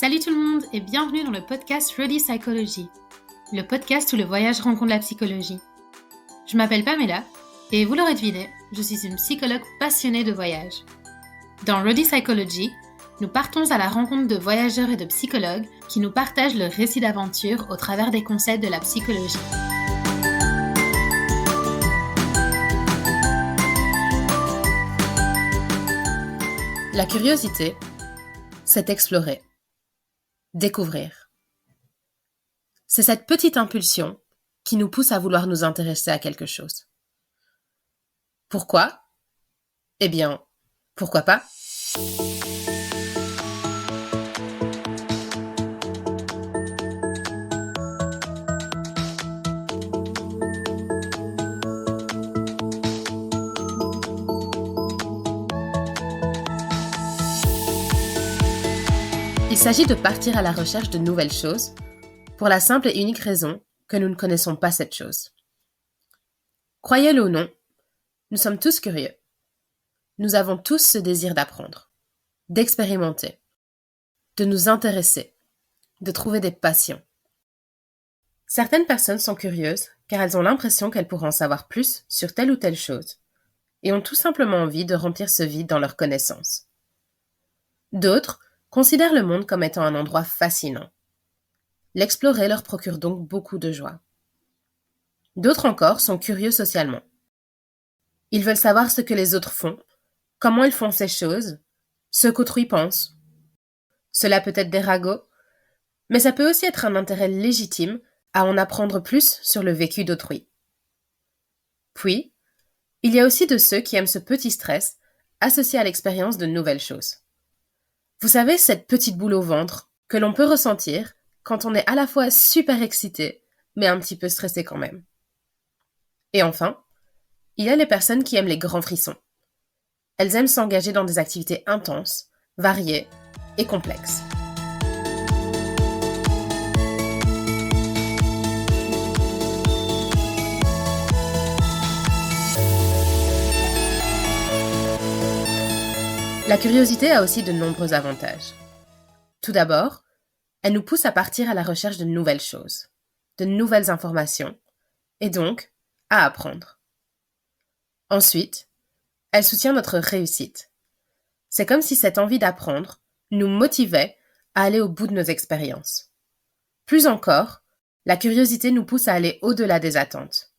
Salut tout le monde et bienvenue dans le podcast Ready Psychology, le podcast où le voyage rencontre la psychologie. Je m'appelle Pamela et vous l'aurez deviné, je suis une psychologue passionnée de voyage. Dans Ready Psychology, nous partons à la rencontre de voyageurs et de psychologues qui nous partagent leur récit d'aventure au travers des concepts de la psychologie. La curiosité, c'est explorer, découvrir. C'est cette petite impulsion qui nous pousse à vouloir nous intéresser à quelque chose. Pourquoi ? Eh bien, pourquoi pas ? Il s'agit de partir à la recherche de nouvelles choses pour la simple et unique raison que nous ne connaissons pas cette chose. Croyez-le ou non, nous sommes tous curieux. Nous avons tous ce désir d'apprendre, d'expérimenter, de nous intéresser, de trouver des passions. Certaines personnes sont curieuses car elles ont l'impression qu'elles pourront en savoir plus sur telle ou telle chose et ont tout simplement envie de remplir ce vide dans leurs connaissances. D'autres considèrent le monde comme étant un endroit fascinant. L'explorer leur procure donc beaucoup de joie. D'autres encore sont curieux socialement. Ils veulent savoir ce que les autres font, comment ils font ces choses, ce qu'autrui pense. Cela peut être des ragots, mais ça peut aussi être un intérêt légitime à en apprendre plus sur le vécu d'autrui. Puis, il y a aussi de ceux qui aiment ce petit stress associé à l'expérience de nouvelles choses. Vous savez, cette petite boule au ventre que l'on peut ressentir quand on est à la fois super excité, mais un petit peu stressé quand même. Et enfin, il y a les personnes qui aiment les grands frissons. Elles aiment s'engager dans des activités intenses, variées et complexes. La curiosité a aussi de nombreux avantages. Tout d'abord, elle nous pousse à partir à la recherche de nouvelles choses, de nouvelles informations, et donc à apprendre. Ensuite, elle soutient notre réussite. C'est comme si cette envie d'apprendre nous motivait à aller au bout de nos expériences. Plus encore, la curiosité nous pousse à aller au-delà des attentes.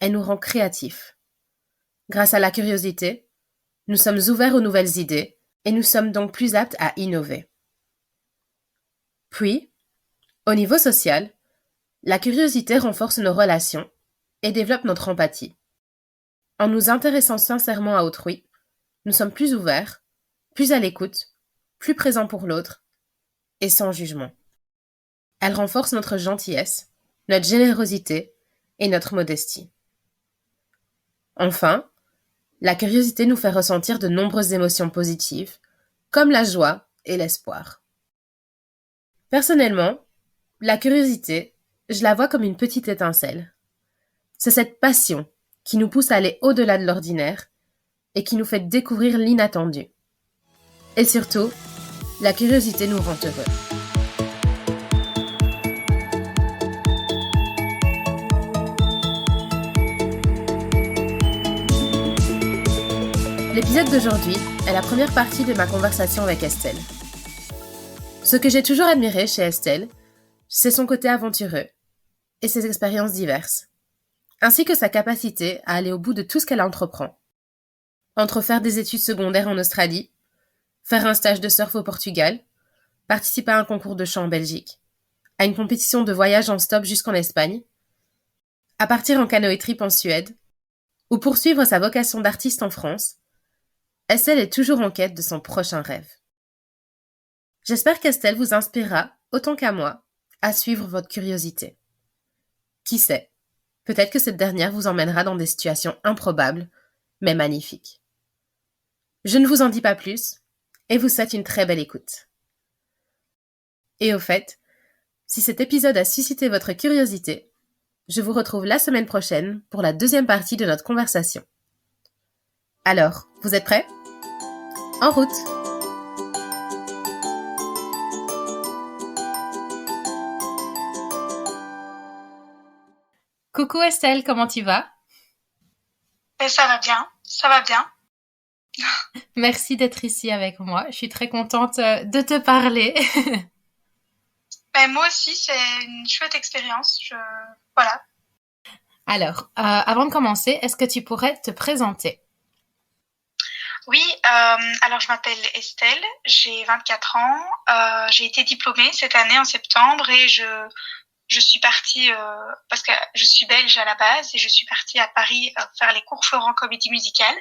Elle nous rend créatifs. Grâce à la curiosité, nous sommes ouverts aux nouvelles idées et nous sommes donc plus aptes à innover. Puis, au niveau social, la curiosité renforce nos relations et développe notre empathie. En nous intéressant sincèrement à autrui, nous sommes plus ouverts, plus à l'écoute, plus présents pour l'autre et sans jugement. Elle renforce notre gentillesse, notre générosité et notre modestie. Enfin, la curiosité nous fait ressentir de nombreuses émotions positives, comme la joie et l'espoir. Personnellement, la curiosité, je la vois comme une petite étincelle. C'est cette passion qui nous pousse à aller au-delà de l'ordinaire et qui nous fait découvrir l'inattendu. Et surtout, la curiosité nous rend heureux. L'épisode d'aujourd'hui est la première partie de ma conversation avec Estelle. Ce que j'ai toujours admiré chez Estelle, c'est son côté aventureux et ses expériences diverses, ainsi que sa capacité à aller au bout de tout ce qu'elle entreprend. Entre faire des études secondaires en Australie, faire un stage de surf au Portugal, participer à un concours de chant en Belgique, à une compétition de voyage en stop jusqu'en Espagne, à partir en canoë-trip en Suède, ou poursuivre sa vocation d'artiste en France, Estelle est toujours en quête de son prochain rêve. J'espère qu'Estelle vous inspirera, autant qu'à moi, à suivre votre curiosité. Qui sait, peut-être que cette dernière vous emmènera dans des situations improbables, mais magnifiques. Je ne vous en dis pas plus, et vous souhaite une très belle écoute. Et au fait, si cet épisode a suscité votre curiosité, je vous retrouve la semaine prochaine pour la deuxième partie de notre conversation. Alors, vous êtes prêts ? En route ! Coucou Estelle, comment tu vas? Ben, ça va bien, ça va bien. Merci d'être ici avec moi. Je suis très contente de te parler. Ben, moi aussi, c'est une chouette expérience. Voilà. Alors, avant de commencer, est-ce que tu pourrais te présenter? Oui, alors je m'appelle Estelle, j'ai 24 ans, j'ai été diplômée cette année en septembre et je suis partie, parce que je suis belge à la base et je suis partie à Paris faire les cours Florent Comédie Musicale.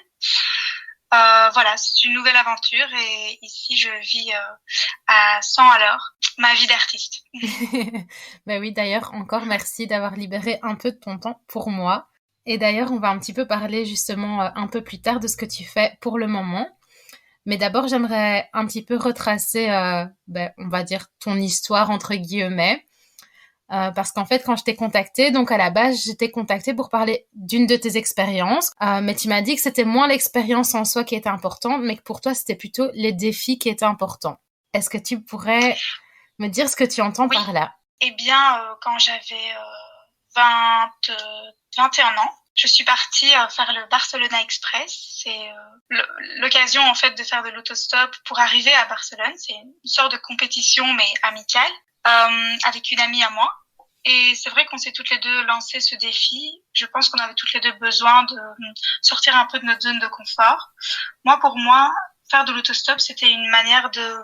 Voilà, c'est une nouvelle aventure et ici je vis à 100 à l'heure ma vie d'artiste. Ben oui, d'ailleurs, encore merci d'avoir libéré un peu de ton temps pour moi. Et d'ailleurs, on va un petit peu parler justement un peu plus tard de ce que tu fais pour le moment. Mais d'abord, j'aimerais un petit peu retracer, on va dire, ton histoire entre guillemets. Parce qu'en fait, quand je t'ai contactée, donc à la base, j'étais contactée pour parler d'une de tes expériences. Mais tu m'as dit que c'était moins l'expérience en soi qui était importante, mais que pour toi, c'était plutôt les défis qui étaient importants. Est-ce que tu pourrais me dire ce que tu entends Oui, par là? eh bien, quand j'avais 20, 21 ans, je suis partie faire le Barcelona Express. C'est l'occasion en fait de faire de l'autostop pour arriver à Barcelone. C'est une sorte de compétition mais amicale avec une amie à moi. Et c'est vrai qu'on s'est toutes les deux lancé ce défi. Je pense qu'on avait toutes les deux besoin de sortir un peu de notre zone de confort. Pour moi, faire de l'autostop, c'était une manière de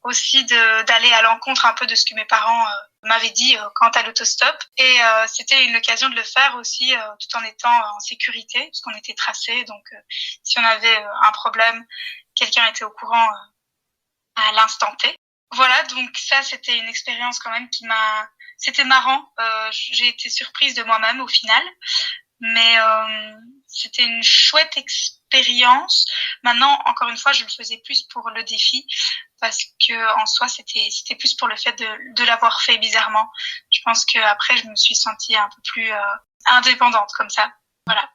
aussi d'aller à l'encontre un peu de ce que mes parents m'avaient dit quant à l'autostop. Et c'était une occasion de le faire aussi tout en étant en sécurité, parce qu'on était tracés. Donc, si on avait un problème, quelqu'un était au courant à l'instant T. Voilà, donc ça, c'était une expérience quand même c'était marrant. J'ai été surprise de moi-même au final, mais c'était une chouette expérience. Maintenant, encore une fois, je le faisais plus pour le défi, parce que en soi, c'était plus pour le fait de l'avoir fait bizarrement. Je pense que après, je me suis sentie un peu plus indépendante comme ça. Voilà.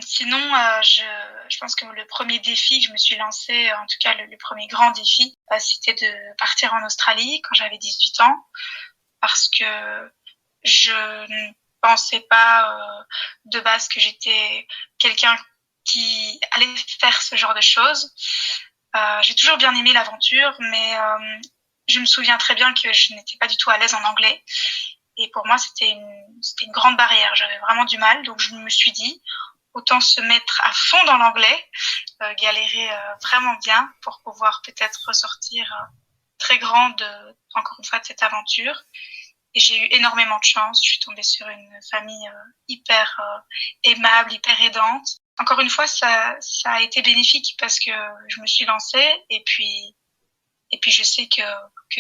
Sinon, je pense que le premier défi que je me suis lancé, en tout cas le premier grand défi, c'était de partir en Australie quand j'avais 18 ans, parce que je ne pensais pas de base que j'étais quelqu'un qui allait faire ce genre de choses. J'ai toujours bien aimé l'aventure, mais je me souviens très bien que je n'étais pas du tout à l'aise en anglais. Et pour moi, c'était une grande barrière. J'avais vraiment du mal. Donc, je me suis dit, autant se mettre à fond dans l'anglais, galérer vraiment bien pour pouvoir peut-être ressortir très grande, encore une fois, de cette aventure. Et j'ai eu énormément de chance. Je suis tombée sur une famille hyper aimable, hyper aidante. Encore une fois, ça a été bénéfique parce que je me suis lancée et puis je sais que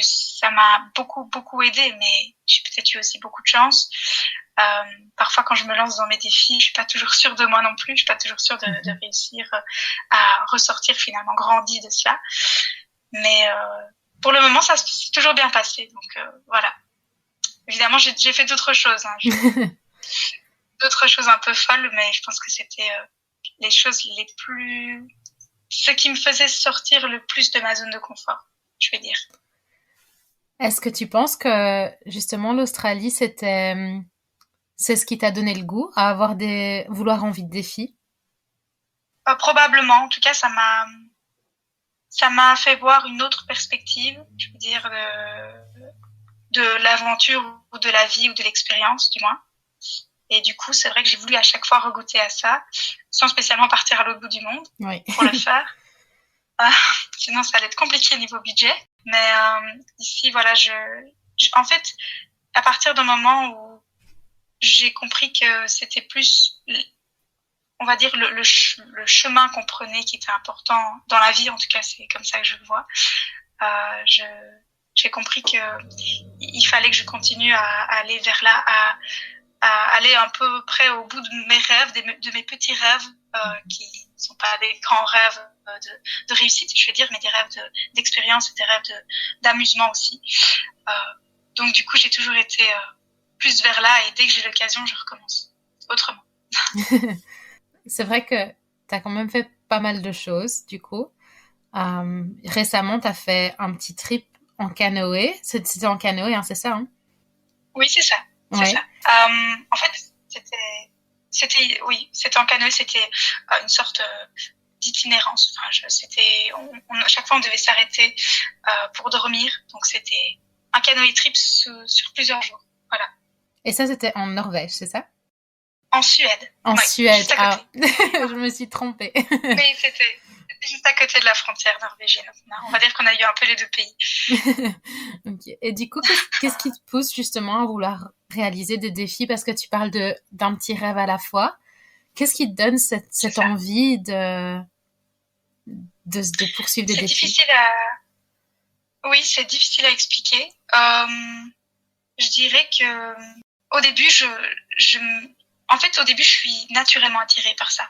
ça m'a beaucoup aidé, mais j'ai peut-être eu aussi beaucoup de chance. Parfois, quand je me lance dans mes défis, je suis pas toujours sûre de moi non plus. Je suis pas toujours sûre de réussir à ressortir finalement grandi de cela. Mais pour le moment, ça s'est toujours bien passé. Donc voilà. Évidemment, j'ai fait d'autres choses. D'autres choses un peu folles, mais je pense que c'était les choses les plus... Ce qui me faisait sortir le plus de ma zone de confort, je vais dire. Est-ce que tu penses que justement l'Australie, c'est ce qui t'a donné le goût à avoir vouloir envie de défis? Probablement. En tout cas, ça m'a fait voir une autre perspective, je veux dire, de l'aventure ou de la vie ou de l'expérience, du moins. Et du coup, c'est vrai que j'ai voulu à chaque fois regoûter à ça, sans spécialement partir à l'autre bout du monde Oui. pour le faire. Sinon, ça allait être compliqué niveau budget. Mais ici, voilà, en fait, à partir d'un moment où j'ai compris que c'était plus, on va dire, le chemin qu'on prenait qui était important dans la vie, en tout cas, c'est comme ça que je le vois. J'ai compris que il fallait que je continue à aller vers là, à aller un peu près au bout de mes rêves, de mes petits rêves, qui ne sont pas des grands rêves de réussite, je veux dire, mais des rêves d'expérience et des rêves d'amusement aussi. Donc du coup, j'ai toujours été plus vers là et dès que j'ai l'occasion, je recommence autrement. C'est vrai que tu as quand même fait pas mal de choses, du coup. Récemment, tu as fait un petit trip en canoë. C'était en canoë, hein, c'est ça, hein? Oui, c'est ça. C'est Ouais. ça. En fait, C'était en canoë, c'était une sorte d'itinérance. Enfin, à chaque fois on devait s'arrêter pour dormir, donc c'était un canoë trip sur plusieurs jours. Voilà. Et ça, c'était en Norvège, c'est ça? En Suède. En Suède, juste à côté. Je me suis trompée. Oui, c'était juste à côté de la frontière norvégienne. On va dire qu'on a eu un peu les deux pays. Okay. Et du coup, qu'est-ce qui te pousse justement à vouloir réaliser des défis? Parce que tu parles d'un petit rêve à la fois. Qu'est-ce qui te donne cette envie de poursuivre des défis? Oui, c'est difficile à expliquer. Je dirais que au début, au début, je suis naturellement attirée par ça.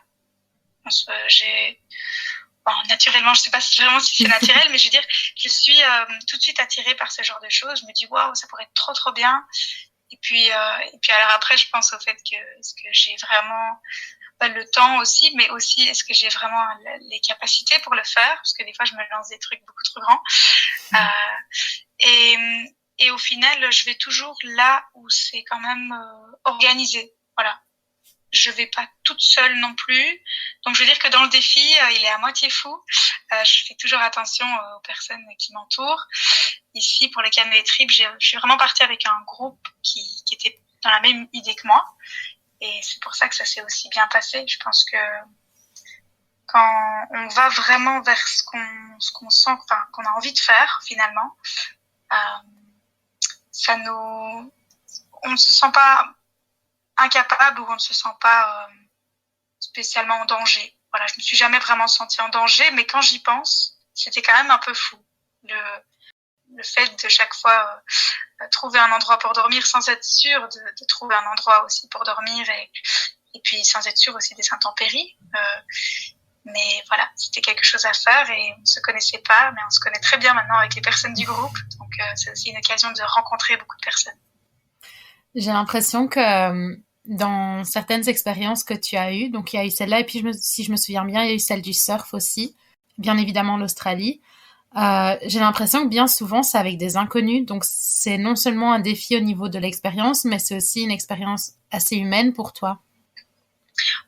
Naturellement, je sais pas vraiment si c'est naturel, mais je veux dire, je suis tout de suite attirée par ce genre de choses. Je me dis, waouh, ça pourrait être trop, trop bien. Et puis alors après, je pense au fait que est-ce que j'ai vraiment le temps aussi, mais aussi est-ce que j'ai vraiment les capacités pour le faire, parce que des fois, je me lance des trucs beaucoup trop grands. Et au final, je vais toujours là où c'est quand même organisé. Voilà. Je vais pas toute seule non plus. Donc, je veux dire que dans le défi, il est à moitié fou. Je fais toujours attention aux personnes qui m'entourent. Ici, pour les canoë trip, je suis vraiment partie avec un groupe qui était dans la même idée que moi. Et c'est pour ça que ça s'est aussi bien passé. Je pense que quand on va vraiment vers ce qu'on sent, enfin, qu'on a envie de faire, finalement, on ne se sent pas incapable ou on ne se sent pas spécialement en danger. Voilà, je me suis jamais vraiment sentie en danger, mais quand j'y pense, c'était quand même un peu fou. Le fait de chaque fois trouver un endroit pour dormir sans être sûr de trouver un endroit aussi pour dormir et puis sans être sûr aussi des intempéries. Mais voilà, c'était quelque chose à faire et on ne se connaissait pas, mais on se connaît très bien maintenant avec les personnes du groupe. Donc c'est aussi une occasion de rencontrer beaucoup de personnes. J'ai l'impression que dans certaines expériences que tu as eues, donc il y a eu celle-là, et puis si je me souviens bien, il y a eu celle du surf aussi, bien évidemment l'Australie. J'ai l'impression que bien souvent c'est avec des inconnus, donc c'est non seulement un défi au niveau de l'expérience, mais c'est aussi une expérience assez humaine pour toi.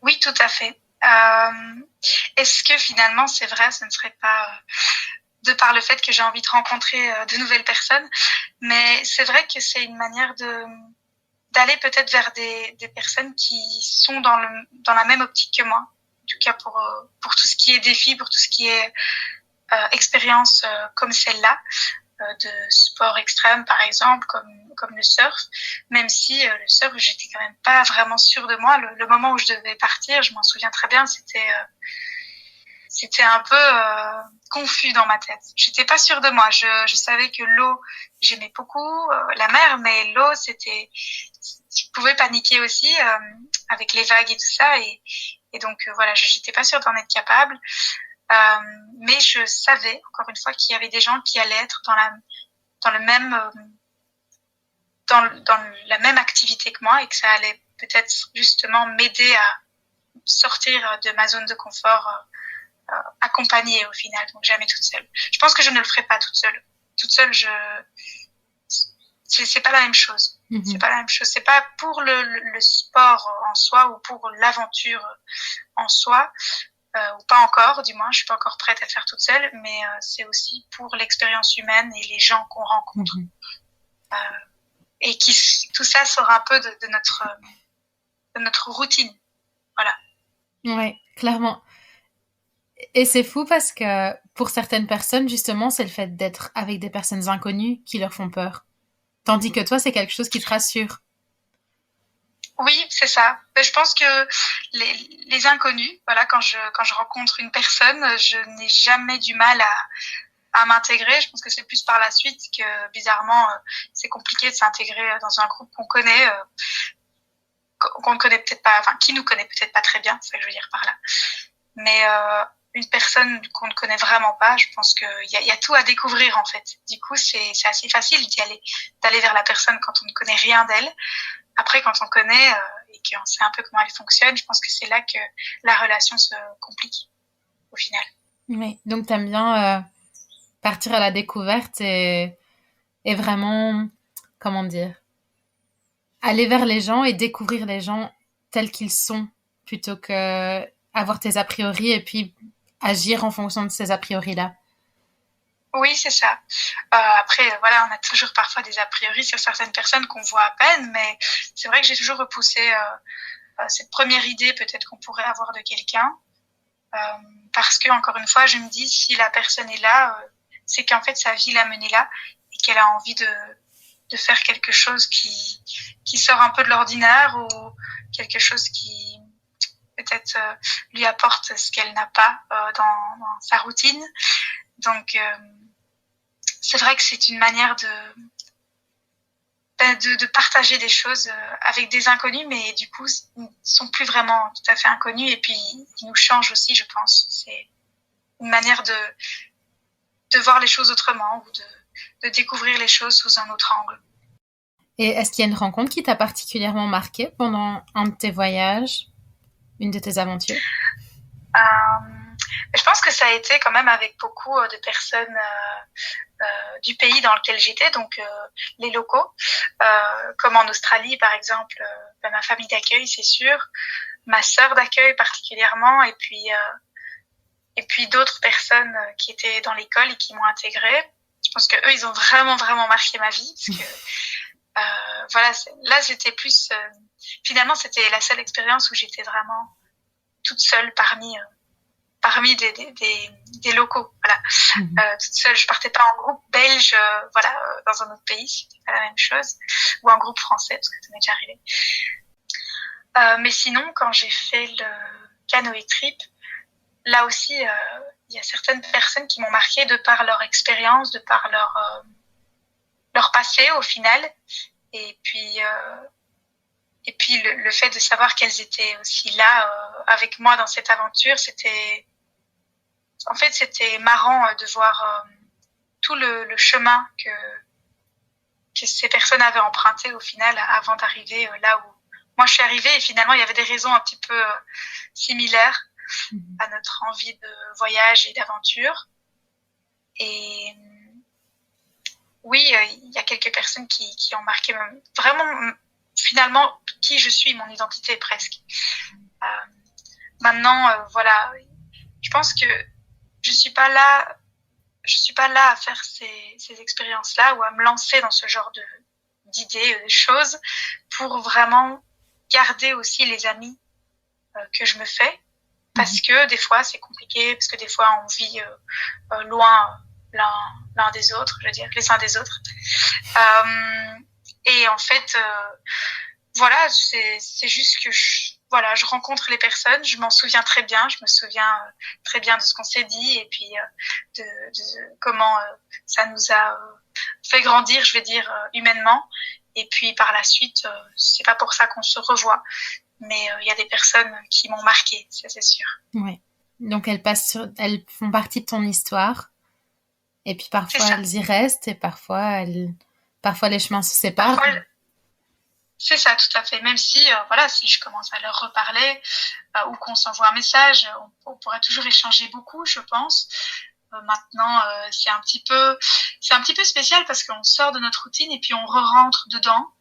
Oui, tout à fait. Est-ce que finalement c'est vrai, ce ne serait pas de par le fait que j'ai envie de rencontrer de nouvelles personnes, mais c'est vrai que c'est une manière d'aller peut-être vers des personnes qui sont dans la même optique que moi. En tout cas pour tout ce qui est défi, pour tout ce qui est expérience comme celle-là, de sport extrême par exemple, comme le surf, même si le surf, j'étais quand même pas vraiment sûre de moi. Le moment où je devais partir, je m'en souviens très bien, c'était un peu confus dans ma tête. J'étais pas sûre de moi. Je savais que l'eau, j'aimais beaucoup la mer, mais l'eau, je pouvais paniquer aussi avec les vagues et tout ça, et donc voilà, j'étais pas sûre d'en être capable. Mais je savais, encore une fois, qu'il y avait des gens qui allaient être dans la même activité que moi et que ça allait peut-être justement m'aider à sortir de ma zone de confort, accompagnée au final, donc jamais toute seule. Je pense que je ne le ferai pas toute seule. Toute seule, c'est pas la même chose. C'est pas la même chose. C'est pas pour le sport en soi ou pour l'aventure en soi. Ou pas encore, du moins, je suis pas encore prête à le faire toute seule, mais c'est aussi pour l'expérience humaine et les gens qu'on rencontre. Et tout ça sort un peu de notre routine. Voilà. Ouais, clairement. Et c'est fou parce que pour certaines personnes, justement, c'est le fait d'être avec des personnes inconnues qui leur font peur. Tandis que toi, c'est quelque chose qui te rassure. Oui, c'est ça. Mais je pense que les inconnus, voilà, quand je rencontre une personne, je n'ai jamais du mal à m'intégrer. Je pense que c'est plus par la suite que, bizarrement, c'est compliqué de s'intégrer dans un groupe qu'on connaît, qu'on ne connaît peut-être pas, enfin, qui nous connaît peut-être pas très bien, c'est ça que je veux dire par là. Mais une personne qu'on ne connaît vraiment pas, je pense qu'il y a tout à découvrir, en fait. Du coup, c'est assez facile d'aller vers la personne quand on ne connaît rien d'elle. Après, quand on connaît et qu'on sait un peu comment elle fonctionne, je pense que c'est là que la relation se complique, au final. Oui, donc t'aimes bien partir à la découverte et vraiment, comment dire, aller vers les gens et découvrir les gens tels qu'ils sont plutôt que avoir tes a priori et puis agir en fonction de ces a priori-là. Oui, c'est ça. Après, voilà, on a toujours parfois des a priori sur certaines personnes qu'on voit à peine, mais c'est vrai que j'ai toujours repoussé cette première idée peut-être qu'on pourrait avoir de quelqu'un, parce que encore une fois, je me dis si la personne est là, c'est qu'en fait sa vie l'a menée là et qu'elle a envie de faire quelque chose qui sort un peu de l'ordinaire ou quelque chose qui peut-être lui apporte ce qu'elle n'a pas dans sa routine. Donc c'est vrai que c'est une manière de partager des choses avec des inconnus, mais du coup, ils ne sont plus vraiment tout à fait inconnus et puis ils nous changent aussi, je pense. C'est une manière de voir les choses autrement ou de découvrir les choses sous un autre angle. Et est-ce qu'il y a une rencontre qui t'a particulièrement marqué pendant un de tes voyages, une de tes aventures? Je pense que ça a été quand même avec beaucoup de personnes du pays dans lequel j'étais, donc les locaux, comme en Australie par exemple, ma famille d'accueil c'est sûr, ma sœur d'accueil particulièrement, et puis d'autres personnes qui étaient dans l'école et qui m'ont intégrée. Je pense que eux ils ont vraiment vraiment marqué ma vie parce que voilà, là c'était plus finalement c'était la seule expérience où j'étais vraiment toute seule parmi des locaux, voilà. Toute seule, je partais pas en groupe belge, voilà, dans un autre pays, c'était pas la même chose, ou en groupe français, parce que ça m'est déjà arrivé. Mais sinon, quand j'ai fait le canoë trip, là aussi, il y a certaines personnes qui m'ont marqué de par leur expérience, de par leur passé au final, et puis le fait de savoir qu'elles étaient aussi là avec moi dans cette aventure, c'était marrant de voir tout le chemin que ces personnes avaient emprunté au final avant d'arriver là où moi je suis arrivée, et finalement il y avait des raisons un petit peu similaires à notre envie de voyage et d'aventure. Et oui, il y a quelques personnes qui ont marqué vraiment finalement qui je suis, mon identité presque. Maintenant, voilà, je pense que je suis pas là à faire ces expériences-là ou à me lancer dans ce genre d'idées, de choses, pour vraiment garder aussi les amis que je me fais, parce que des fois c'est compliqué, parce que des fois on vit loin l'un des autres, je veux dire les uns des autres, et en fait voilà, c'est juste que je rencontre les personnes, je m'en souviens très bien, je me souviens très bien de ce qu'on s'est dit, et puis de comment ça nous a fait grandir, je vais dire, humainement. Et puis par la suite, c'est pas pour ça qu'on se revoit, mais il y a des personnes qui m'ont marqué, ça c'est sûr. Ouais. Donc elles font partie de ton histoire, et puis parfois elles y restent, et parfois les chemins se séparent. C'est ça, tout à fait. Même si, voilà, si je commence à leur reparler ou qu'on s'envoie un message, on pourrait toujours échanger beaucoup, je pense. Maintenant, c'est un petit peu spécial parce qu'on sort de notre routine et puis on re-rentre dedans.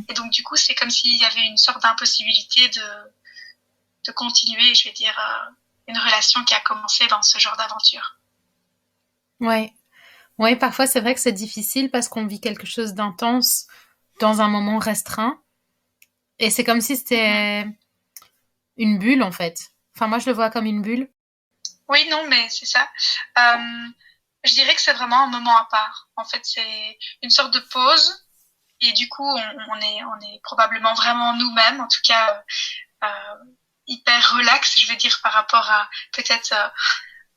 Et donc, du coup, c'est comme s'il y avait une sorte d'impossibilité de continuer, je vais dire, une relation qui a commencé dans ce genre d'aventure. Ouais. Ouais, parfois c'est vrai que c'est difficile parce qu'on vit quelque chose d'intense dans un moment restreint. Et c'est comme si c'était une bulle, en fait. Enfin, moi, je le vois comme une bulle. Oui, non, mais c'est ça. Je dirais que c'est vraiment un moment à part. En fait, c'est une sorte de pause. Et du coup, on est probablement vraiment nous-mêmes, en tout cas, hyper relax, je veux dire, par rapport à peut-être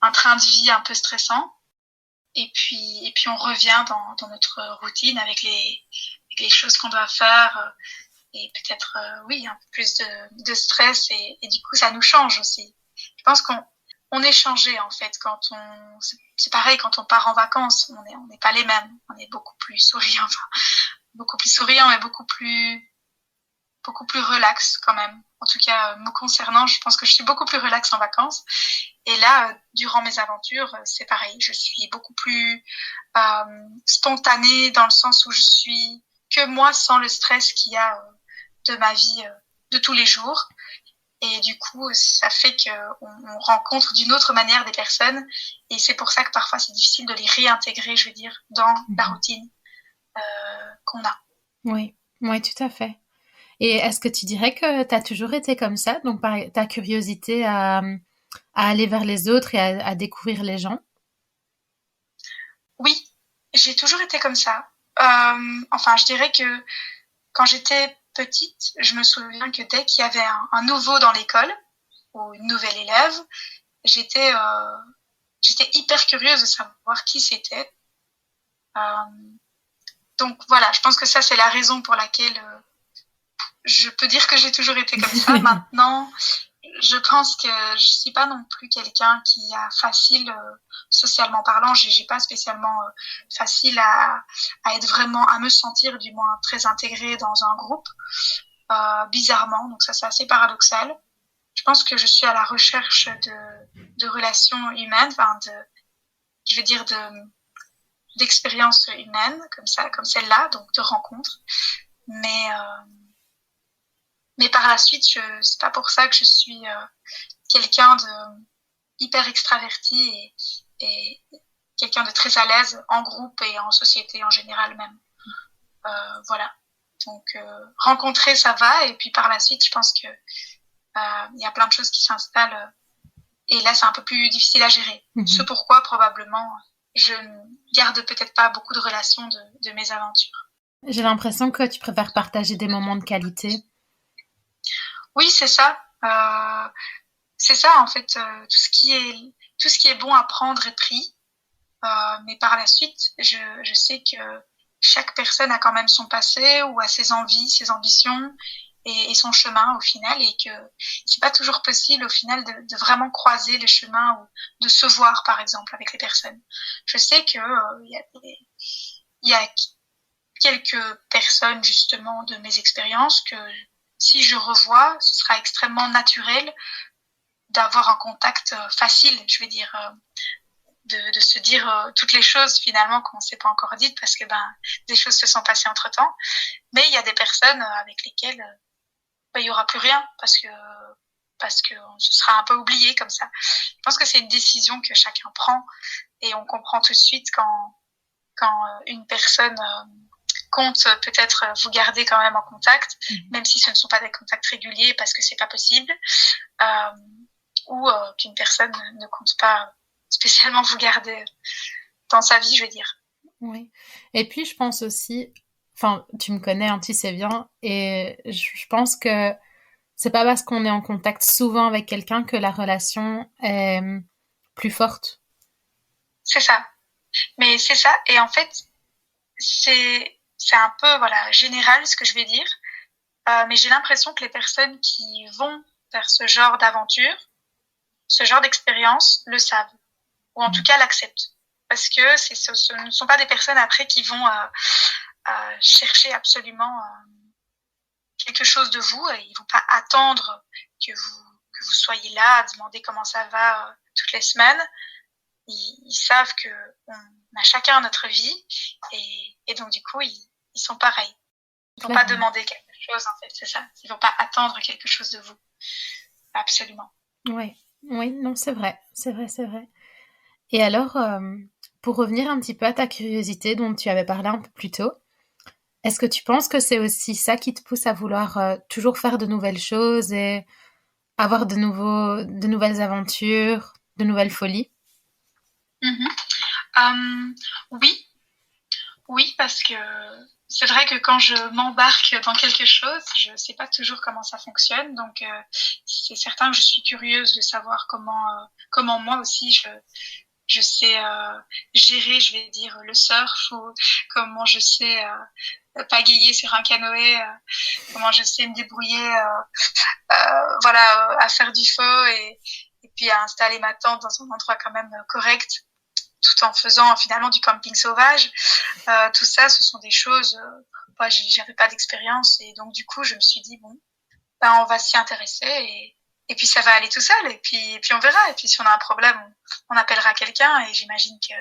un train de vie un peu stressant. Et puis on revient dans notre routine avec les choses qu'on doit faire, et peut-être oui, un peu plus de stress, et du coup ça nous change aussi. Je pense qu'on est changé en fait quand c'est pareil quand on part en vacances, on n'est pas les mêmes, on est beaucoup plus souriant, mais beaucoup plus relax quand même. En tout cas, me concernant, je pense que je suis beaucoup plus relax en vacances. Et là, durant mes aventures, c'est pareil. Je suis beaucoup plus spontanée dans le sens où je suis que moi sans le stress qu'il y a de ma vie de tous les jours. Et du coup, ça fait qu'on rencontre d'une autre manière des personnes. Et c'est pour ça que parfois, c'est difficile de les réintégrer, je veux dire, dans la routine qu'on a. Oui, oui, tout à fait. Et est-ce que tu dirais que tu as toujours été comme ça, donc ta curiosité à aller vers les autres et à découvrir les gens? Oui, j'ai toujours été comme ça. Enfin, je dirais que quand j'étais petite, je me souviens que dès qu'il y avait un nouveau dans l'école ou une nouvelle élève, j'étais hyper curieuse de savoir qui c'était. Donc voilà, je pense que ça c'est la raison pour laquelle je peux dire que j'ai toujours été comme ça. Maintenant, je pense que je suis pas non plus quelqu'un qui a facile socialement parlant. J'ai pas spécialement facile à être vraiment, à me sentir du moins très intégrée dans un groupe, bizarrement. Donc ça c'est assez paradoxal. Je pense que je suis à la recherche de relations humaines, enfin je veux dire d'expériences humaines comme ça, comme celle-là, donc de rencontres. Mais par la suite, c'est pas pour ça que je suis quelqu'un de hyper extraverti et quelqu'un de très à l'aise en groupe et en société en général même. Voilà. Donc rencontrer ça va, et puis par la suite, je pense que il y a plein de choses qui s'installent et là c'est un peu plus difficile à gérer. Ce pourquoi probablement je ne garde peut-être pas beaucoup de relations de mes aventures. J'ai l'impression que tu préfères partager des moments de qualité. Oui, c'est ça. C'est ça en fait. Tout ce qui est bon à prendre est pris. Mais par la suite, je sais que chaque personne a quand même son passé ou a ses envies, ses ambitions et son chemin au final, et que c'est pas toujours possible au final de vraiment croiser les chemins ou de se voir par exemple avec les personnes. Je sais que il y a quelques personnes justement de mes expériences que si je revois, ce sera extrêmement naturel d'avoir un contact facile, je vais dire, de se dire toutes les choses finalement qu'on ne s'est pas encore dites parce que des choses se sont passées entre temps. Mais il y a des personnes avec lesquelles il y aura plus rien parce que ce sera un peu oublié comme ça. Je pense que c'est une décision que chacun prend et on comprend tout de suite quand une personne compte peut-être vous garder quand même en contact, même si ce ne sont pas des contacts réguliers parce que c'est pas possible, ou qu'une personne ne compte pas spécialement vous garder dans sa vie, je veux dire. Oui. Et puis je pense aussi, enfin, tu me connais, hein, tu sais bien, et je pense que c'est pas parce qu'on est en contact souvent avec quelqu'un que la relation est plus forte. C'est ça. Mais c'est ça. Et en fait, c'est un peu voilà général ce que je vais dire. Mais j'ai l'impression que les personnes qui vont vers ce genre d'aventure, ce genre d'expérience, le savent. Ou en tout cas l'acceptent. Parce que ce ne sont pas des personnes après qui vont chercher absolument quelque chose de vous. Et ils vont pas attendre que vous soyez là, à demander comment ça va toutes les semaines. Ils savent que on a chacun notre vie et donc du coup ils sont pareils. Ils vont pas demander quelque chose en fait, c'est ça. Ils vont pas attendre quelque chose de vous. Absolument. Oui, non, c'est vrai. Et alors, pour revenir un petit peu à ta curiosité dont tu avais parlé un peu plus tôt, est-ce que tu penses que c'est aussi ça qui te pousse à vouloir toujours faire de nouvelles choses et avoir de nouvelles aventures, de nouvelles folies? Oui, parce que c'est vrai que quand je m'embarque dans quelque chose, je sais pas toujours comment ça fonctionne, donc c'est certain que je suis curieuse de savoir comment moi aussi je sais gérer, je vais dire, le surf, ou comment je sais pagayer sur un canoë, comment je sais me débrouiller à faire du feu et puis à installer ma tente dans un endroit quand même correct, tout en faisant finalement du camping sauvage. Tout ça, ce sont des choses, moi j'avais pas d'expérience, et donc du coup je me suis dit bon, on va s'y intéresser et puis ça va aller tout seul, et puis on verra, et puis si on a un problème on appellera quelqu'un, et j'imagine que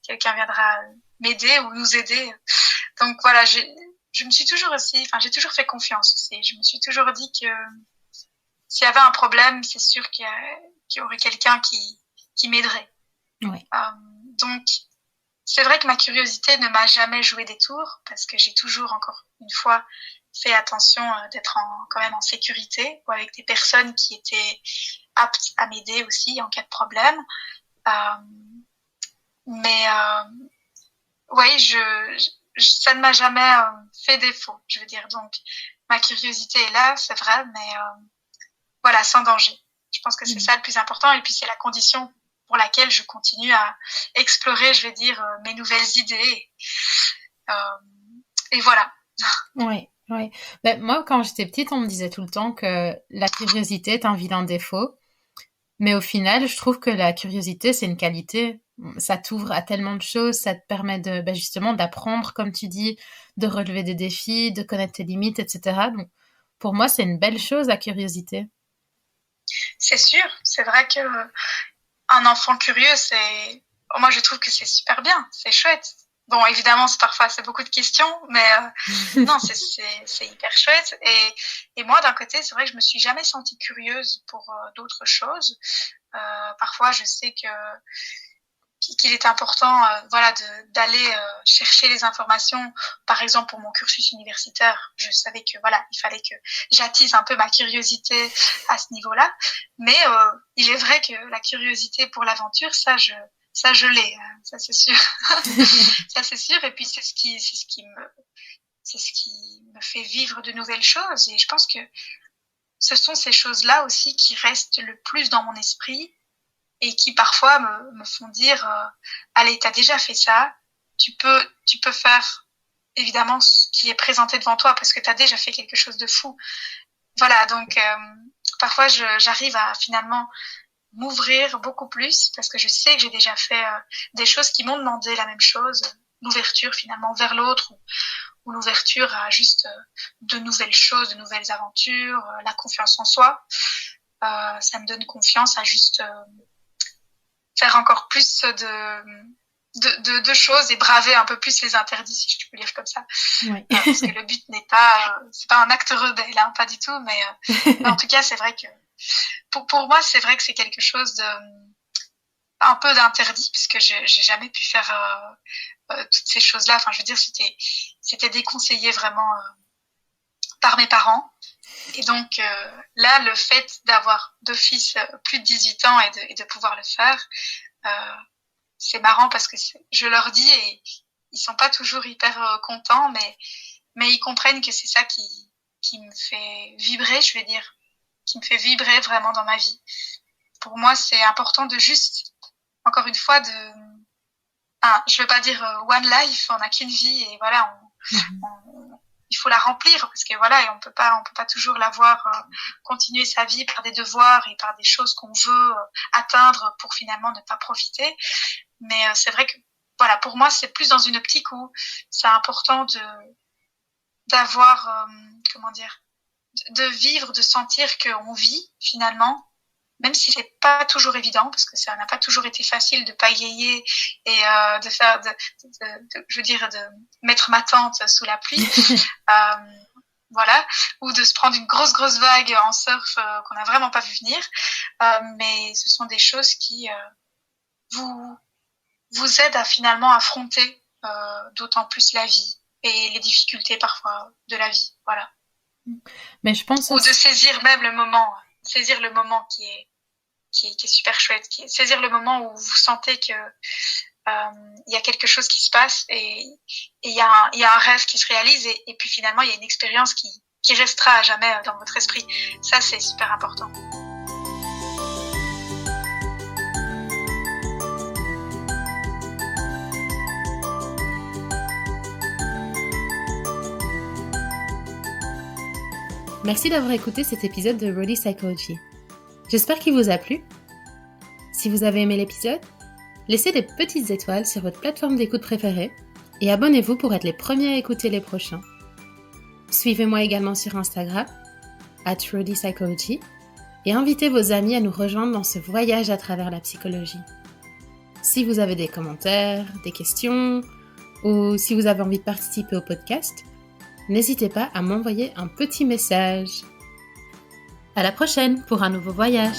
quelqu'un viendra m'aider ou nous aider. Donc voilà, je me suis toujours j'ai toujours fait confiance aussi. Je me suis toujours dit que s'il y avait un problème, c'est sûr qu'il y aurait quelqu'un qui m'aiderait. Ouais. Donc, c'est vrai que ma curiosité ne m'a jamais joué des tours parce que j'ai toujours, encore une fois, fait attention d'être quand même en sécurité ou avec des personnes qui étaient aptes à m'aider aussi en cas de problème. Mais oui, ça ne m'a jamais fait défaut, je veux dire. Donc, ma curiosité est là, c'est vrai, mais voilà, sans danger. Je pense que c'est ça le plus important. Et puis, c'est la condition pour laquelle je continue à explorer, je vais dire, mes nouvelles idées. Et voilà. Oui, oui. Ben, moi, quand j'étais petite, on me disait tout le temps que la curiosité est un vilain défaut. Mais au final, je trouve que la curiosité, c'est une qualité. Ça t'ouvre à tellement de choses, ça te permet justement d'apprendre, comme tu dis, de relever des défis, de connaître tes limites, etc. Donc, pour moi, c'est une belle chose, la curiosité. C'est sûr, c'est vrai que un enfant curieux, moi je trouve que c'est super bien, c'est chouette. Bon, évidemment, c'est beaucoup de questions, mais non, c'est hyper chouette. Et moi, d'un côté, c'est vrai que je me suis jamais sentie curieuse pour d'autres choses. Parfois, je sais qu'il est important, voilà, d'aller chercher les informations. Par exemple, pour mon cursus universitaire, je savais que voilà, il fallait que j'attise un peu ma curiosité à ce niveau-là. Mais il est vrai que la curiosité pour l'aventure, ça je l'ai, ça c'est sûr. Ça c'est sûr. Et puis c'est ce qui me fait vivre de nouvelles choses. Et je pense que ce sont ces choses-là aussi qui restent le plus dans mon esprit et qui parfois me font dire allez, t'as déjà fait ça, tu peux faire évidemment ce qui est présenté devant toi parce que t'as déjà fait quelque chose de fou. Voilà, donc parfois j'arrive à finalement m'ouvrir beaucoup plus parce que je sais que j'ai déjà fait des choses qui m'ont demandé la même chose, l'ouverture finalement vers l'autre ou l'ouverture à juste de nouvelles choses, de nouvelles aventures, la confiance en soi. Ça me donne confiance à juste faire encore plus de choses et braver un peu plus les interdits, si je peux dire comme ça. Oui. Parce que le but c'est pas un acte rebelle, hein, pas du tout, mais en tout cas, c'est vrai que pour moi, c'est vrai que c'est quelque chose un peu d'interdit, puisque j'ai jamais pu faire toutes ces choses-là. Enfin, je veux dire, c'était déconseillé vraiment par mes parents. Et donc là, le fait d'avoir d'office plus de 18 ans et de pouvoir le faire, c'est marrant parce que je leur dis et ils sont pas toujours hyper contents, mais ils comprennent que c'est ça qui me fait vibrer, je vais dire, qui me fait vibrer vraiment dans ma vie. Pour moi, c'est important de juste, encore une fois, je veux pas dire one life, on n'a qu'une vie et voilà, il faut la remplir parce que voilà, et on peut pas toujours l'avoir continuer sa vie par des devoirs et par des choses qu'on veut atteindre pour finalement ne pas profiter. Mais c'est vrai que voilà, pour moi, c'est plus dans une optique où c'est important d'avoir comment dire, de vivre, de sentir qu'on vit finalement, même si c'est pas toujours évident, parce que ça n'a pas toujours été facile de pagayer et de faire, je veux dire, de mettre ma tente sous la pluie, voilà, ou de se prendre une grosse vague en surf qu'on n'a vraiment pas vu venir. Mais ce sont des choses qui vous aident à finalement affronter d'autant plus la vie et les difficultés parfois de la vie, voilà. Mais je pense ou de saisir même le moment qui est super chouette, saisir le moment où vous sentez que il y a quelque chose qui se passe et il y a un rêve qui se réalise et puis finalement il y a une expérience qui restera à jamais dans votre esprit. Ça, c'est super important. Merci d'avoir écouté cet épisode de Rody Psychology. J'espère qu'il vous a plu. Si vous avez aimé l'épisode, laissez des petites étoiles sur votre plateforme d'écoute préférée et abonnez-vous pour être les premiers à écouter les prochains. Suivez-moi également sur Instagram, @RodyPsychology, et invitez vos amis à nous rejoindre dans ce voyage à travers la psychologie. Si vous avez des commentaires, des questions, ou si vous avez envie de participer au podcast, n'hésitez pas à m'envoyer un petit message. À la prochaine pour un nouveau voyage.